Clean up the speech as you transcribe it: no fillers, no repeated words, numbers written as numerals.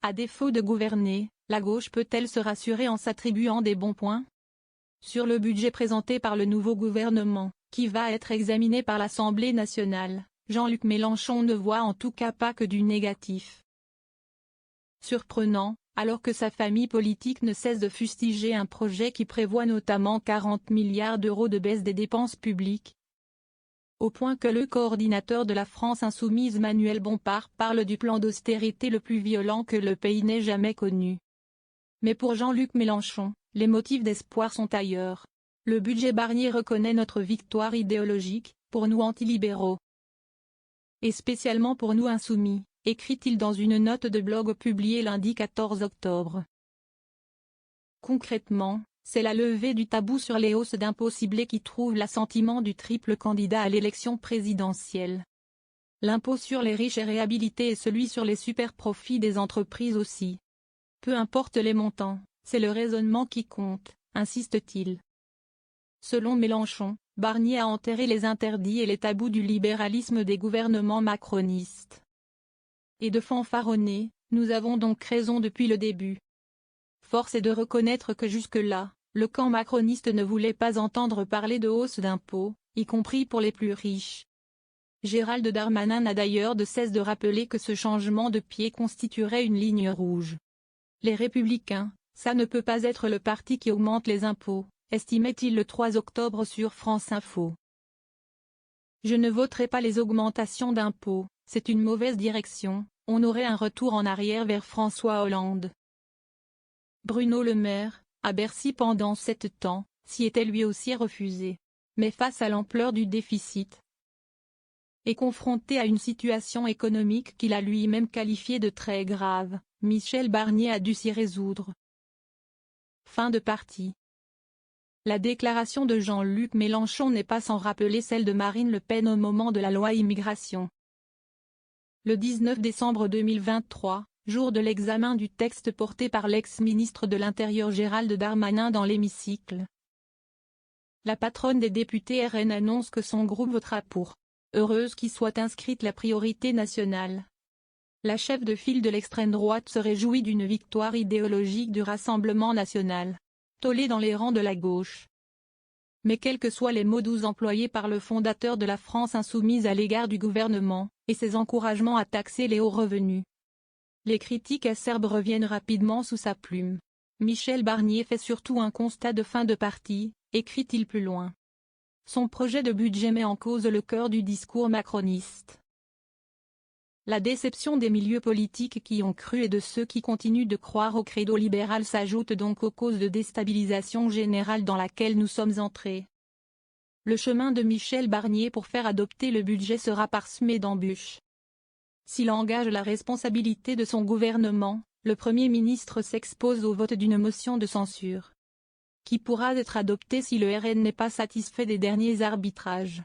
À défaut de gouverner, la gauche peut-elle se rassurer en s'attribuant des bons points? Sur le budget présenté par le nouveau gouvernement, qui va être examiné par l'Assemblée nationale, Jean-Luc Mélenchon ne voit en tout cas pas que du négatif. Surprenant, alors que sa famille politique ne cesse de fustiger un projet qui prévoit notamment 40 milliards d'euros de baisse des dépenses publiques. Au point que le coordinateur de la France insoumise Manuel Bompard parle du plan d'austérité le plus violent que le pays n'ait jamais connu. Mais pour Jean-Luc Mélenchon, les motifs d'espoir sont ailleurs. Le budget Barnier reconnaît notre victoire idéologique, pour nous antilibéraux. Et spécialement pour nous insoumis, écrit-il dans une note de blog publiée lundi 14 octobre. Concrètement, c'est la levée du tabou sur les hausses d'impôts ciblées qui trouve l'assentiment du triple candidat à l'élection présidentielle. L'impôt sur les riches est réhabilité et celui sur les superprofits des entreprises aussi. Peu importe les montants, c'est le raisonnement qui compte, insiste-t-il. Selon Mélenchon, Barnier a enterré les interdits et les tabous du libéralisme des gouvernements macronistes. Et de fanfaronner, nous avons donc raison depuis le début. Force est de reconnaître que jusque-là, le camp macroniste ne voulait pas entendre parler de hausse d'impôts, y compris pour les plus riches. Gérald Darmanin n'a d'ailleurs de cesse de rappeler que ce changement de pied constituerait une ligne rouge. Les Républicains, ça ne peut pas être le parti qui augmente les impôts, estimait-il le 3 octobre sur France Info. Je ne voterai pas les augmentations d'impôts, c'est une mauvaise direction, on aurait un retour en arrière vers François Hollande. Bruno Le Maire, à Bercy pendant 7 ans, s'y était lui aussi refusé. Mais face à l'ampleur du déficit, et confronté à une situation économique qu'il a lui-même qualifiée de très grave, Michel Barnier a dû s'y résoudre. Fin de partie. La déclaration de Jean-Luc Mélenchon n'est pas sans rappeler celle de Marine Le Pen au moment de la loi immigration. Le 19 décembre 2023, jour de l'examen du texte porté par l'ex-ministre de l'Intérieur Gérald Darmanin dans l'hémicycle, la patronne des députés RN annonce que son groupe votera pour. Heureuse qu'y soit inscrite la priorité nationale. La chef de file de l'extrême droite se réjouit d'une victoire idéologique du Rassemblement national. Tollé dans les rangs de la gauche. Mais quels que soient les mots doux employés par le fondateur de la France insoumise à l'égard du gouvernement, et ses encouragements à taxer les hauts revenus, les critiques acerbes reviennent rapidement sous sa plume. Michel Barnier fait surtout un constat de fin de partie, écrit-il plus loin. Son projet de budget met en cause le cœur du discours macroniste. La déception des milieux politiques qui ont cru et de ceux qui continuent de croire au credo libéral s'ajoute donc aux causes de déstabilisation générale dans laquelle nous sommes entrés. Le chemin de Michel Barnier pour faire adopter le budget sera parsemé d'embûches. S'il engage la responsabilité de son gouvernement, le Premier ministre s'expose au vote d'une motion de censure, qui pourra être adoptée si le RN n'est pas satisfait des derniers arbitrages.